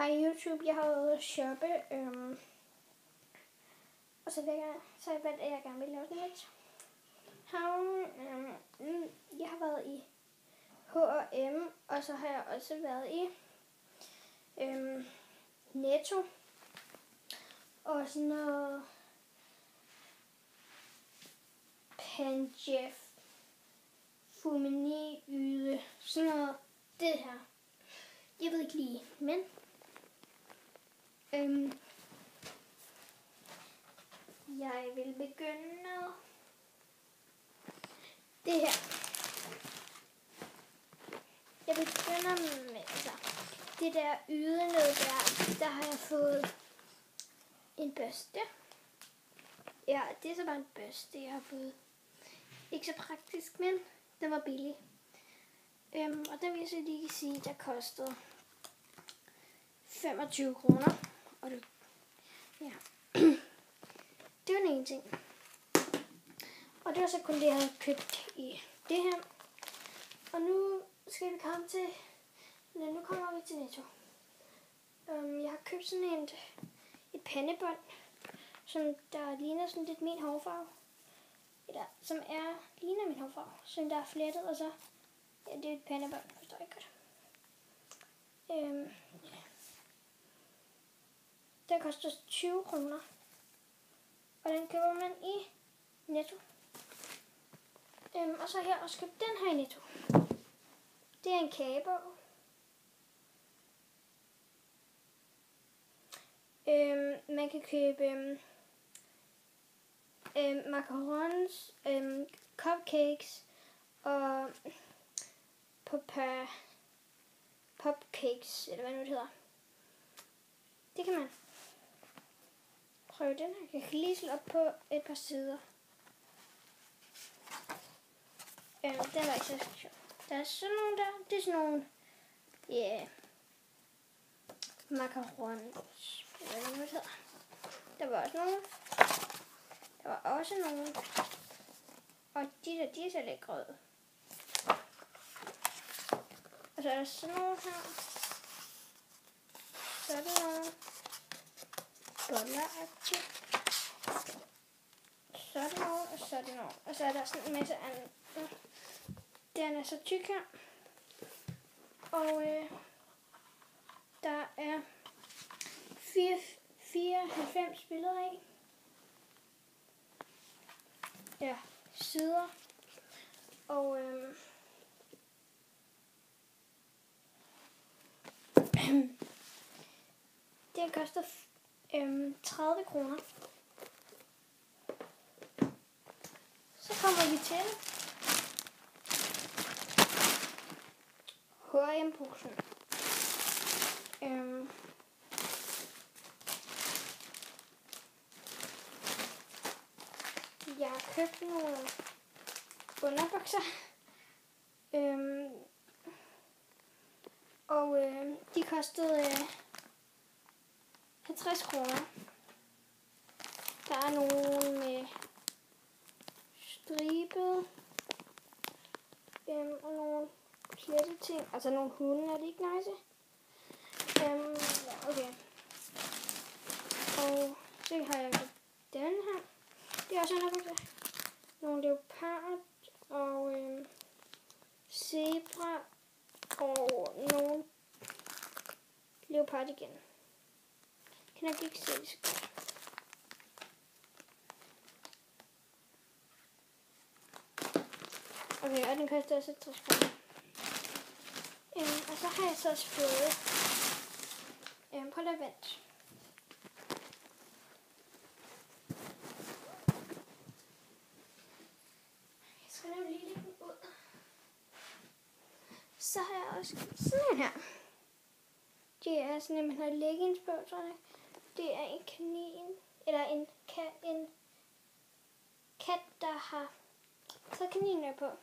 Hej YouTube, jeg har været ude at shoppe, og så har jeg valgt, at jeg gerne vil lave sådan lidt. Jeg har været i H&M, og så har jeg også været i Netto, og sådan noget Panjef, Fumini, Yde, sådan noget, det her. Jeg ved ikke lige, men jeg vil begynde med det her. Jeg begynder med det der Yde noget der har jeg fået en børste. Ja, det er så bare en børste, jeg har fået. Ikke så praktisk, men den var billig. Og den vil jeg så lige sige, der kostede 25 kroner. Og det, ja. Det var den ene ting. Og det var så kun det, jeg havde købt i det her. Og nu skal vi komme til, nu kommer vi til Netto. Jeg har købt sådan et pandebånd, som der ligner sådan lidt min hårfarve. Eller som ligner min hårfarve, som der er flettet, og så, ja, det er et pandebånd, forstår jeg godt. Ja. Den koster 20 kroner. Og den køber man i Netto. Og så har jeg også købt den her i Netto. Det er en kagebog. Man kan købe macarons, cupcakes og popcakes, eller hvad nu det hedder. Det kan man prøve den her. Jeg kan lige slå op på et par sider. Den var ikke så sjov. Der er sådan nogle der. Det er sådan nogle, macarons, eller hvad nu det hedder. Der var også nogle. Og de er så lidt grøde. Og så er der sådan nogle her. Så er der nogle bolleragtige. Så er der nogle, og så er der nogle. Og så er der sådan en masse andre. Den er så tyk her. Og der er 94 billeder i. Ja, sider. Og det koster 30 kroner. Så kommer vi til H&M-posen. Jeg har købt nogle underbukser. Og de kostede 50 kroner. Der er nogle med stribet og nogle ting. Altså nogle hunde, er det ikke nice? Okay. Og så har jeg den her. Det er også underbukser. Nogle leopard og zebra og nogle leopard igen. Kan jeg ikke se det så godt. Okay, og den koster også 60 kroner. Og så har jeg så også fået på lavent. Jeg skal nu lige lægge den ud. Så har jeg også sådan en her. Det er sådan en, man har leggings på, tror jeg. Det er en kanin, eller en kat, der har taget kaniner på. Og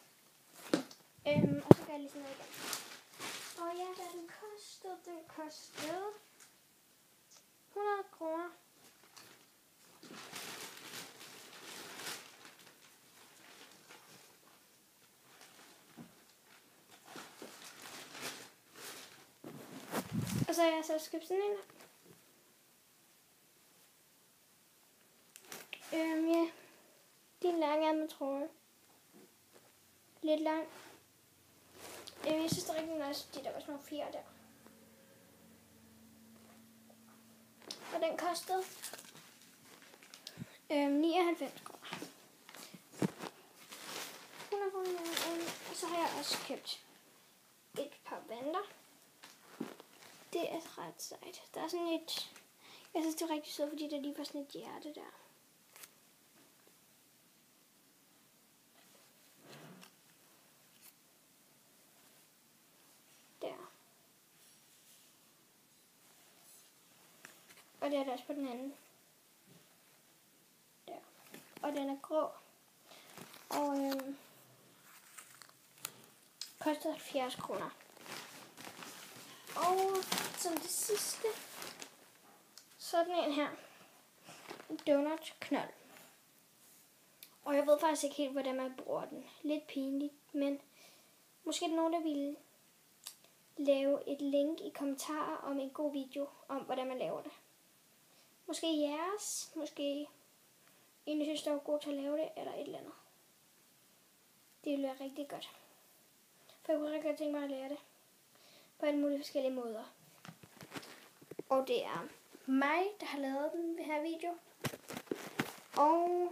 så gør jeg lige sådan noget igen. Og ja, da den kostede 100 kroner. så har jeg så købt sådan en. Ja. Det er en lang ærmet trøje. Lidt lang. Jeg synes, det er rigtig nice, fordi der var sådan nogle fjer der. Og den kostede 99 kroner. 100 kroner. Og så har jeg også købt et par vanter. Det er ret sejt. Der er sådan et... Jeg synes, det er rigtig sødt, fordi der lige var sådan et hjerte der. Der. Og det er der også på den anden. Der. Og den er grå. Og koster 70 kroner. Og som det sidste, sådan en her. En donut knold. Og jeg ved faktisk ikke helt, hvordan man bruger den. Lidt pinligt, men måske er der nogen, der ville lave et link i kommentarer om en god video om, hvordan man laver det. Måske jeres, måske en, der synes, der er god til at lave det, eller et eller andet. Det ville være rigtig godt. For jeg kunne rigtig godt tænke mig at lære det på alle mulige forskellige måder. Og det er mig, der har lavet den her video. Og